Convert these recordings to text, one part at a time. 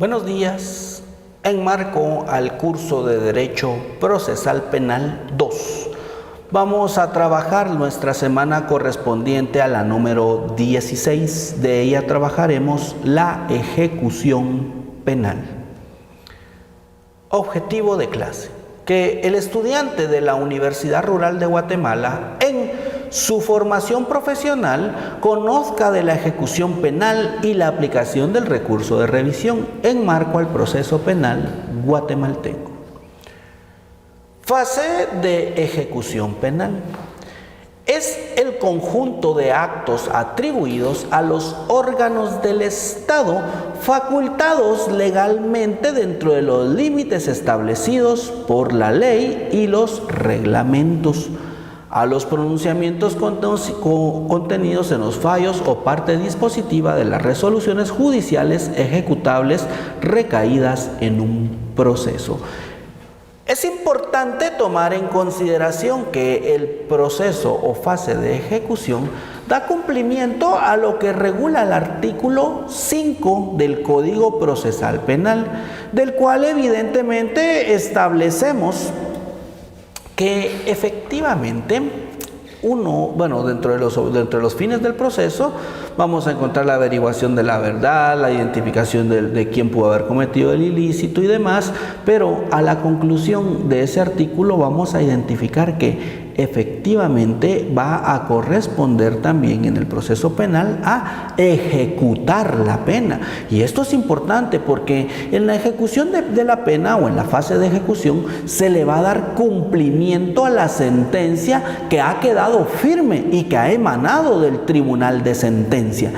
Buenos días. En marco al curso de Derecho Procesal Penal 2, vamos a trabajar nuestra semana correspondiente a la número 16. De ella trabajaremos la ejecución penal. Objetivo de clase: que el estudiante de la Universidad Rural de Guatemala, en su formación profesional, conozca de la ejecución penal y la aplicación del recurso de revisión en marco al proceso penal guatemalteco. Fase de ejecución penal. Es el conjunto de actos atribuidos a los órganos del Estado, facultados legalmente dentro de los límites establecidos por la ley y los reglamentos, a los pronunciamientos contenidos en los fallos o parte dispositiva de las resoluciones judiciales ejecutables recaídas en un proceso. Es importante tomar en consideración que el proceso o fase de ejecución da cumplimiento a lo que regula el artículo 5 del Código Procesal Penal, del cual evidentemente establecemos que efectivamente dentro de los fines del proceso vamos a encontrar la averiguación de la verdad, la identificación de quién pudo haber cometido el ilícito y demás, pero a la conclusión de ese artículo vamos a identificar que efectivamente va a corresponder también en el proceso penal a ejecutar la pena. Y esto es importante porque en la ejecución de la pena o en la fase de ejecución se le va a dar cumplimiento a la sentencia que ha quedado firme y que ha emanado del tribunal de sentencia.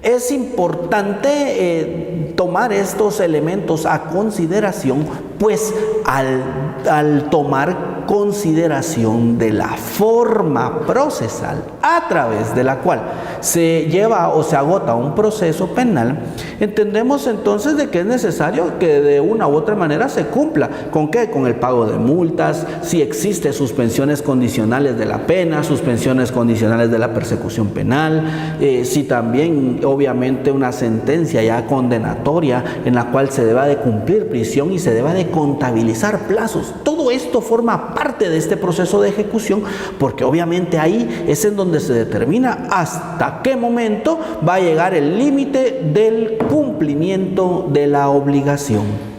Es importante tomar estos elementos a consideración, pues al tomar consideración de la forma procesal a través de la cual se lleva o se agota un proceso penal, entendemos entonces de que es necesario que de una u otra manera se cumpla. ¿Con qué? Con el pago de multas, si existe suspensiones condicionales de la pena, suspensiones condicionales de la persecución penal, si también obviamente una sentencia ya condenatoria en la cual se deba de cumplir prisión y se deba de contabilizar plazos. Todo esto forma parte de este proceso de ejecución, porque obviamente ahí es en donde se determina hasta qué momento va a llegar el límite del cumplimiento de la obligación.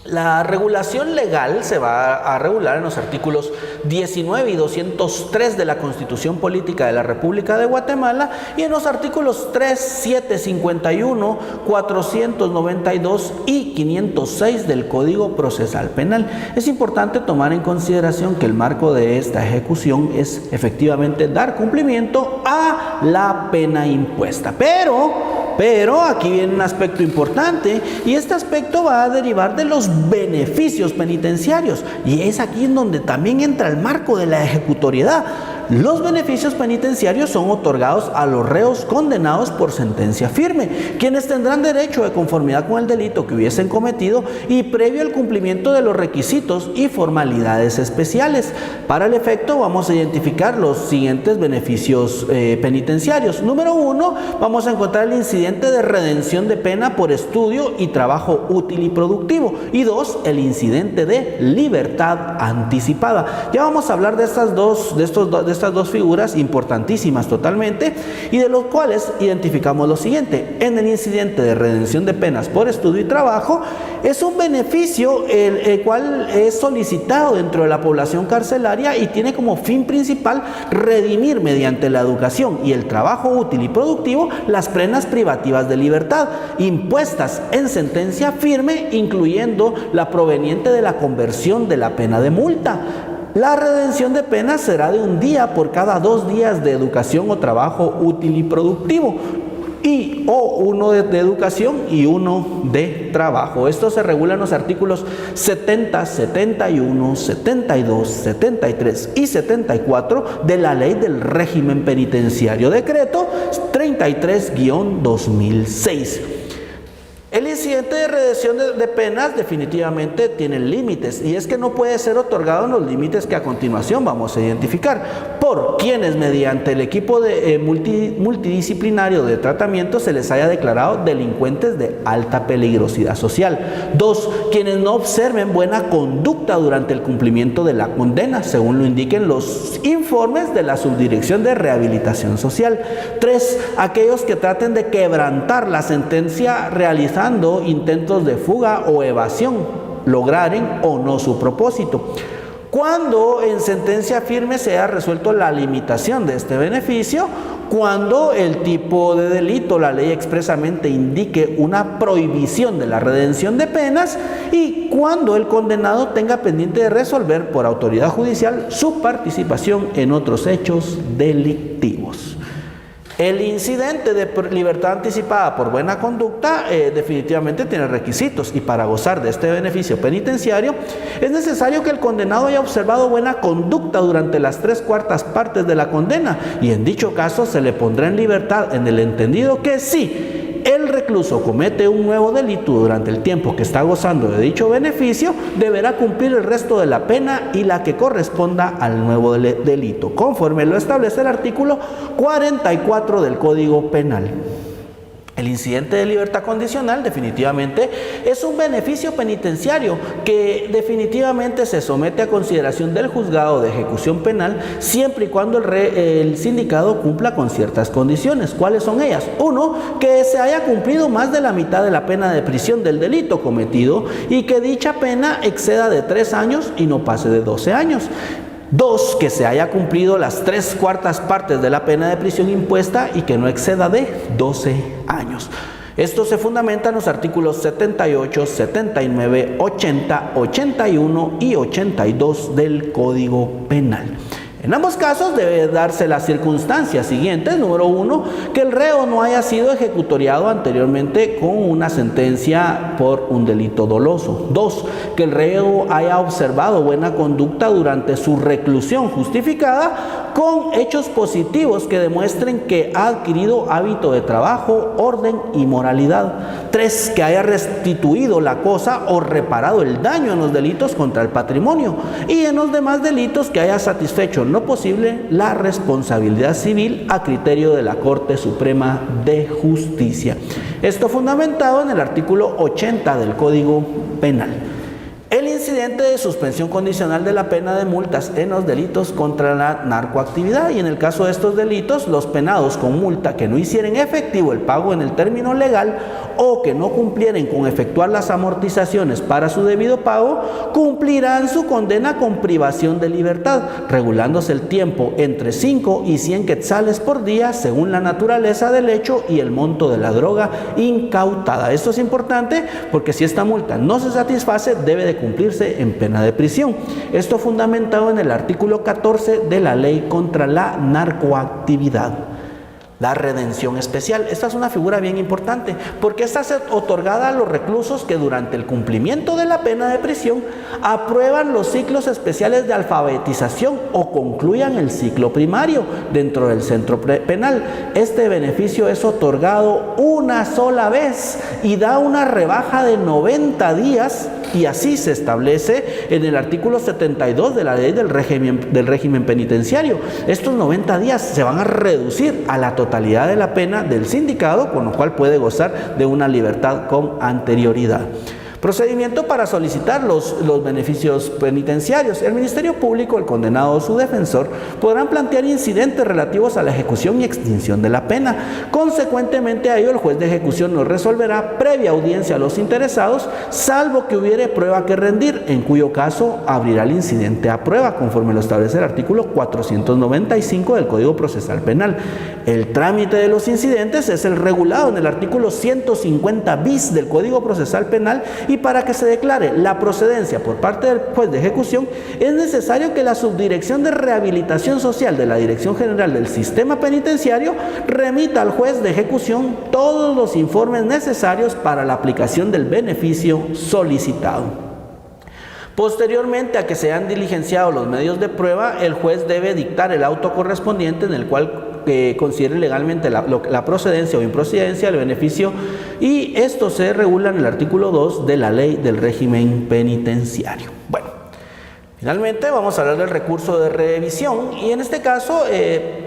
La regulación legal se va a regular en los artículos 19 y 203 de la Constitución Política de la República de Guatemala y en los artículos 3, 7, 51, 492 y 506 del Código Procesal Penal. Es importante tomar en consideración que el marco de esta ejecución es efectivamente dar cumplimiento a la pena impuesta. Pero aquí viene un aspecto importante, y este aspecto va a derivar de los beneficios penitenciarios, y es aquí en donde también entra el marco de la ejecutoriedad. Los beneficios penitenciarios son otorgados a los reos condenados por sentencia firme, quienes tendrán derecho de conformidad con el delito que hubiesen cometido y previo al cumplimiento de los requisitos y formalidades especiales. Para el efecto vamos a identificar los siguientes beneficios penitenciarios. Número 1, vamos a encontrar el incidente de redención de pena por estudio y trabajo útil y productivo. Y 2, el incidente de libertad anticipada. Ya vamos a hablar de estas dos figuras importantísimas totalmente, y de los cuales identificamos lo siguiente. En el incidente de redención de penas por estudio y trabajo, es un beneficio el cual es solicitado dentro de la población carcelaria y tiene como fin principal redimir mediante la educación y el trabajo útil y productivo las penas privativas de libertad impuestas en sentencia firme, incluyendo la proveniente de la conversión de la pena de multa. La redención de penas será de un día por cada 2 días de educación o trabajo útil y productivo, o uno de educación y uno de trabajo. Esto se regula en los artículos 70, 71, 72, 73 y 74 de la Ley del Régimen Penitenciario, decreto 33-2006. El incidente de redención de penas definitivamente tiene límites, y es que no puede ser otorgado en los límites que a continuación vamos a identificar, por quienes mediante el equipo multidisciplinario de tratamiento se les haya declarado delincuentes de alta peligrosidad social. 2. Quienes no observen buena conducta durante el cumplimiento de la condena, según lo indiquen los informes de la Subdirección de Rehabilitación Social. 3. Aquellos que traten de quebrantar la sentencia realizando intentos de fuga o evasión, lograren o no su propósito. Cuando en sentencia firme se haya resuelto la limitación de este beneficio, cuando el tipo de delito, la ley expresamente indique una prohibición de la redención de penas, y cuando el condenado tenga pendiente de resolver por autoridad judicial su participación en otros hechos delictivos. El incidente de libertad anticipada por buena conducta definitivamente tiene requisitos, y para gozar de este beneficio penitenciario es necesario que el condenado haya observado buena conducta durante las 3/4 partes de la condena, y en dicho caso se le pondrá en libertad en el entendido que si el recluso comete un nuevo delito durante el tiempo que está gozando de dicho beneficio, deberá cumplir el resto de la pena y la que corresponda al nuevo delito, conforme lo establece el artículo 44 del Código Penal. El incidente de libertad condicional definitivamente es un beneficio penitenciario que definitivamente se somete a consideración del juzgado de ejecución penal siempre y cuando el sindicado cumpla con ciertas condiciones. ¿Cuáles son ellas? 1. Que se haya cumplido más de la mitad de la pena de prisión del delito cometido y que dicha pena exceda de 3 años y no pase de 12 años. 2. Que se haya cumplido las 3/4 partes de la pena de prisión impuesta y que no exceda de 12 años. Esto se fundamenta en los artículos 78, 79, 80, 81 y 82 del Código Penal. En ambos casos debe darse las circunstancias siguientes. Número 1, que el reo no haya sido ejecutoriado anteriormente con una sentencia por un delito doloso. 2, que el reo haya observado buena conducta durante su reclusión justificada con hechos positivos que demuestren que ha adquirido hábito de trabajo, orden y moralidad. 3, que haya restituido la cosa o reparado el daño en los delitos contra el patrimonio, y en los demás delitos que haya satisfecho lo posible la responsabilidad civil a criterio de la Corte Suprema de Justicia. Esto fundamentado en el artículo 80 del Código Penal. El incidente de suspensión condicional de la pena de multas en los delitos contra la narcoactividad, y en el caso de estos delitos, los penados con multa que no hicieren efectivo el pago en el término legal o que no cumplieren con efectuar las amortizaciones para su debido pago, cumplirán su condena con privación de libertad, regulándose el tiempo entre 5 y 100 quetzales por día según la naturaleza del hecho y el monto de la droga incautada. Esto es importante porque si esta multa no se satisface, debe de cumplirse en pena de prisión. Esto fundamentado en el artículo 14 de la Ley contra la Narcoactividad. La redención especial. Esta es una figura bien importante porque esta es otorgada a los reclusos que durante el cumplimiento de la pena de prisión aprueban los ciclos especiales de alfabetización o concluyan el ciclo primario dentro del centro penal. Este beneficio es otorgado una sola vez y da una rebaja de 90 días, y así se establece en el artículo 72 de la ley del régimen penitenciario. Estos 90 días se van a reducir a la totalidad de la pena del sindicado, con lo cual puede gozar de una libertad con anterioridad. Procedimiento para solicitar los beneficios penitenciarios. El Ministerio Público, el condenado o su defensor podrán plantear incidentes relativos a la ejecución y extinción de la pena. Consecuentemente a ello, el juez de ejecución no resolverá previa audiencia a los interesados, salvo que hubiere prueba que rendir, en cuyo caso abrirá el incidente a prueba, conforme lo establece el artículo 495 del Código Procesal Penal. El trámite de los incidentes es el regulado en el artículo 150 bis del Código Procesal Penal, y para que se declare la procedencia por parte del juez de ejecución es necesario que la Subdirección de Rehabilitación Social de la Dirección General del Sistema Penitenciario remita al juez de ejecución todos los informes necesarios para la aplicación del beneficio solicitado. Posteriormente a que se han diligenciado los medios de prueba, el juez debe dictar el auto correspondiente en el cual que considere legalmente la procedencia o improcedencia del beneficio, y esto se regula en el artículo 2 de la Ley del Régimen Penitenciario. Bueno, finalmente vamos a hablar del recurso de revisión, y en este caso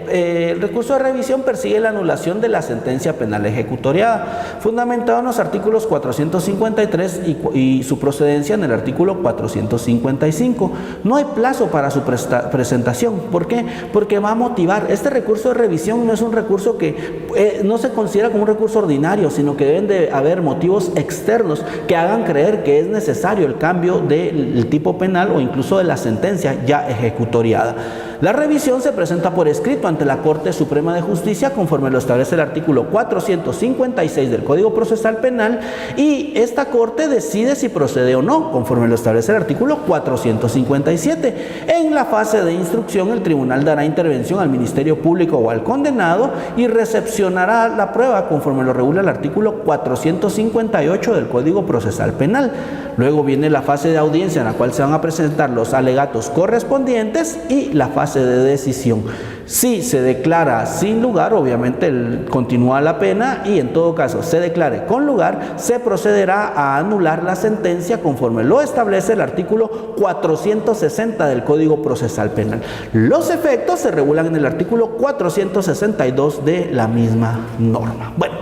el recurso de revisión persigue la anulación de la sentencia penal ejecutoriada, fundamentado en los artículos 453 y su procedencia en el artículo 455. No hay plazo para su presentación. ¿Por qué? Porque va a motivar. Este recurso de revisión no es un recurso que no se considera como un recurso ordinario, sino que deben de haber motivos externos que hagan creer que es necesario el cambio del tipo penal o incluso de la sentencia ya ejecutoriada. La revisión se presenta por escrito ante la Corte Suprema de Justicia conforme lo establece el artículo 456 del Código Procesal Penal, y esta Corte decide si procede o no conforme lo establece el artículo 457. En la fase de instrucción, el tribunal dará intervención al Ministerio Público o al condenado y recepcionará la prueba conforme lo regula el artículo 458 del Código Procesal Penal. Luego viene la fase de audiencia, en la cual se van a presentar los alegatos correspondientes, y la fase de decisión. Si se declara sin lugar, obviamente continúa la pena, y en todo caso se declare con lugar, se procederá a anular la sentencia conforme lo establece el artículo 460 del Código Procesal Penal. Los efectos se regulan en el artículo 462 de la misma norma. Bueno,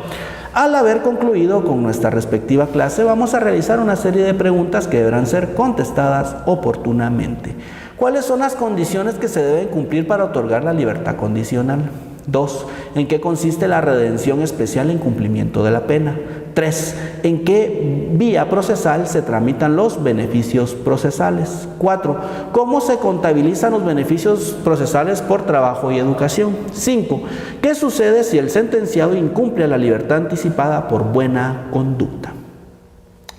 al haber concluido con nuestra respectiva clase, vamos a realizar una serie de preguntas que deberán ser contestadas oportunamente. ¿Cuáles son las condiciones que se deben cumplir para otorgar la libertad condicional? 2. ¿En qué consiste la redención especial en cumplimiento de la pena? 3. ¿En qué vía procesal se tramitan los beneficios procesales? 4. ¿Cómo se contabilizan los beneficios procesales por trabajo y educación? 5. ¿Qué sucede si el sentenciado incumple la libertad anticipada por buena conducta?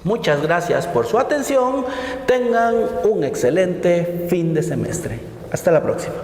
Muchas gracias por su atención. Tengan un excelente fin de semestre. Hasta la próxima.